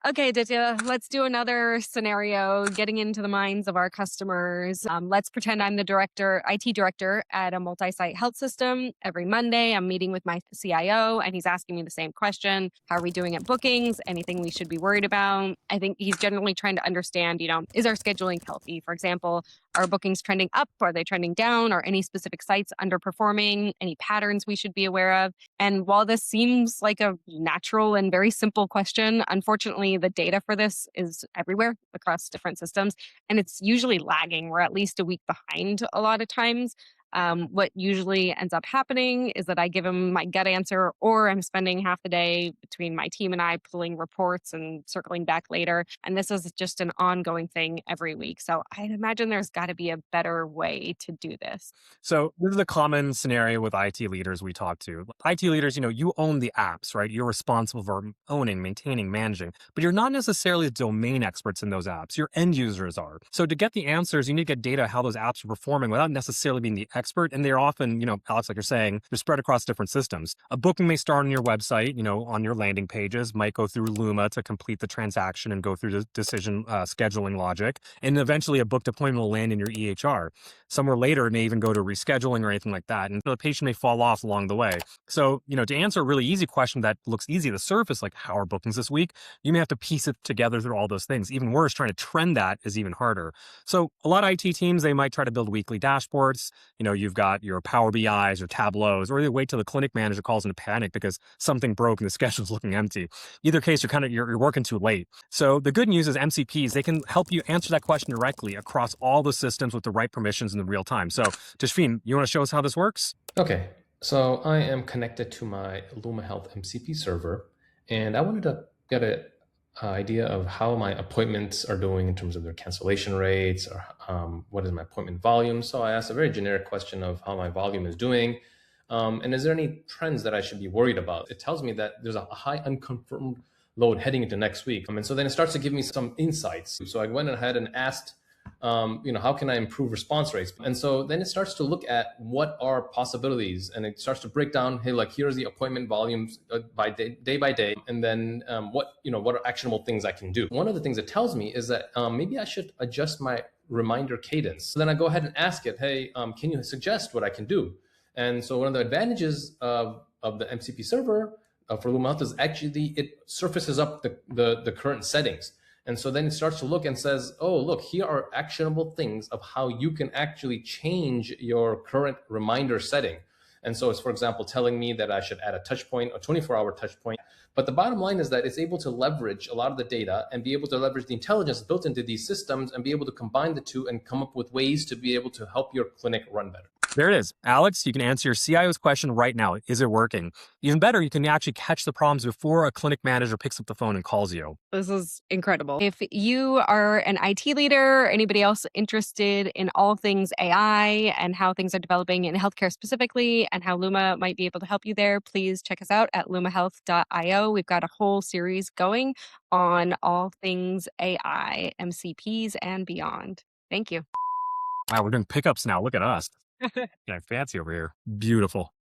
Okay, Aditya, let's do another scenario, getting into the minds of our customers. Let's pretend I'm the IT director at a multi-site health system. Every Monday, I'm meeting with my CIO, and he's asking me the same question. How are we doing at bookings? Anything we should be worried about? I think he's generally trying to understand, is our scheduling healthy? For example, are bookings trending up? Are they trending down? Are any specific sites underperforming? Any patterns we should be aware of? And while this seems like a natural and very simple question, unfortunately, the data for this is everywhere across different systems, and it's usually lagging. We're at least a week behind a lot of times. What usually ends up happening is that I give him my gut answer, or I'm spending half the day between my team and I pulling reports and circling back later. And this is just an ongoing thing every week. So I'd imagine there's got to be a better way to do this. So this is a common scenario with IT leaders we talk to. IT leaders, you own the apps, right? You're responsible for owning, maintaining, managing, but you're not necessarily domain experts in those apps. Your end users are. So to get the answers, you need to get data how those apps are performing without necessarily being the expert. And they're often, Alex, like you're saying, they're spread across different systems. A booking may start on your website, on your landing pages, might go through Luma to complete the transaction and go through the decision scheduling logic. And eventually a booked appointment will land in your EHR. Somewhere later, it may even go to rescheduling or anything like that. And the patient may fall off along the way. So, to answer a really easy question that looks easy to the surface, like how are bookings this week, you may have to piece it together through all those things. Even worse, trying to trend that is even harder. So a lot of IT teams, they might try to build weekly dashboards. You've got your Power BIs or Tableaus, or they wait till the clinic manager calls in a panic because something broke and the schedule's looking empty. Either case, you're working too late. So the good news is MCPs, they can help you answer that question directly across all the systems with the right permissions in the real time. So Tashfeen, you want to show us how this works? Okay, so I am connected to my Luma Health MCP server, and I wanted to get an idea of how my appointments are doing in terms of their cancellation rates, or what is my appointment volume. So I asked a very generic question of how my volume is doing, and is there any trends that I should be worried about? It tells me that there's a high unconfirmed load heading into next week. And so then it starts to give me some insights. So I went ahead and asked, how can I improve response rates? And so then it starts to look at what are possibilities, and it starts to break down, hey, like here's the appointment volumes by day by day, and then what are actionable things I can do. One of the things it tells me is that maybe I should adjust my reminder cadence. So then I go ahead and ask it, hey, can you suggest what I can do? And so one of the advantages of the MCP server for Luma Health is actually it surfaces up the current settings. And so then it starts to look and says, oh, look, here are actionable things of how you can actually change your current reminder setting. And so it's, for example, telling me that I should add a touch point, a 24-hour touch point. But the bottom line is that it's able to leverage a lot of the data and be able to leverage the intelligence built into these systems and be able to combine the two and come up with ways to be able to help your clinic run better. There it is. Alex, you can answer your CIO's question right now. Is it working? Even better, you can actually catch the problems before a clinic manager picks up the phone and calls you. This is incredible. If you are an IT leader, or anybody else interested in all things AI and how things are developing in healthcare specifically and how Luma might be able to help you there, please check us out at lumahealth.io. We've got a whole series going on all things AI, MCPs, and beyond. Thank you. Wow, we're doing pickups now. Look at us. Yeah, fancy over here. Beautiful.